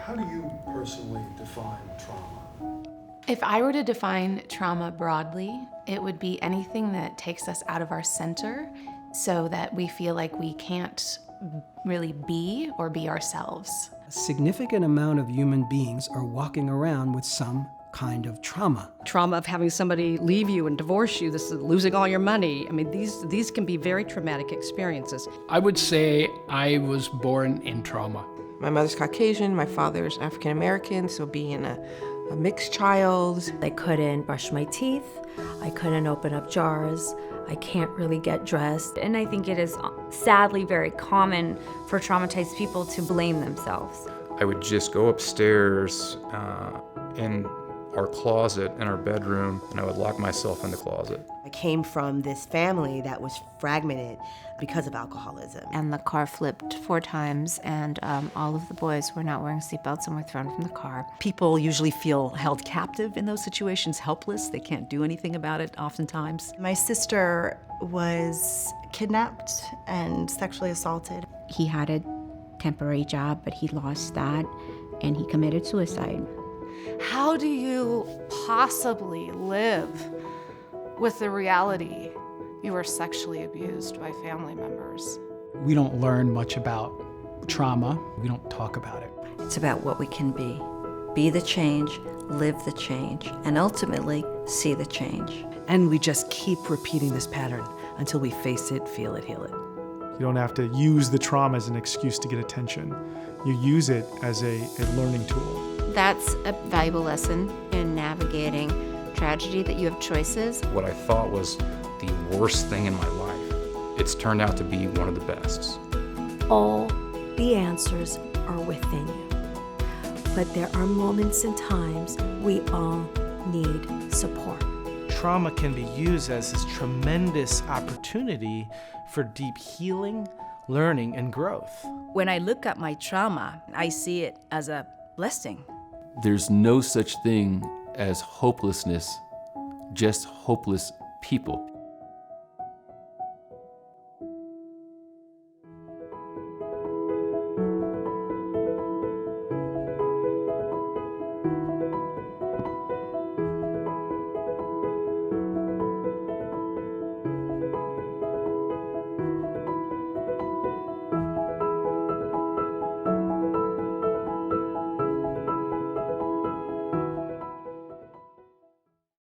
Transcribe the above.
How do you personally define trauma? If I were to define trauma broadly, it would be anything that takes us out of our center so that we feel like we can't really be or be ourselves. A significant amount of human beings are walking around with some kind of trauma. Trauma of having somebody leave you and divorce you, this is losing all your money. I mean, these can be very traumatic experiences. I would say I was born in trauma. My mother's Caucasian, my father's African American, so being a mixed child. I couldn't brush my teeth, I couldn't open up jars, I can't really get dressed. And I think it is sadly very common for traumatized people to blame themselves. I would just go upstairs in our closet in our bedroom, and I would lock myself in the closet. I came from this family that was fragmented because of alcoholism. And the car flipped 4 times, and all of the boys were not wearing seatbelts and were thrown from the car. People usually feel held captive in those situations, helpless. They can't do anything about it oftentimes. My sister was kidnapped and sexually assaulted. He had a temporary job, but he lost that, and he committed suicide. How do you possibly live with the reality you were sexually abused by family members? We don't learn much about trauma. We don't talk about it. It's about what we can be. Be the change, live the change, and ultimately see the change. And we just keep repeating this pattern until we face it, feel it, heal it. You don't have to use the trauma as an excuse to get attention. You use it as a learning tool. That's a valuable lesson in navigating tragedy, that you have choices. What I thought was the worst thing in my life, it's turned out to be one of the best. All the answers are within you. But there are moments and times we all need support. Trauma can be used as this tremendous opportunity for deep healing, learning, and growth. When I look at my trauma, I see it as a blessing. There's no such thing as hopelessness, just hopeless people.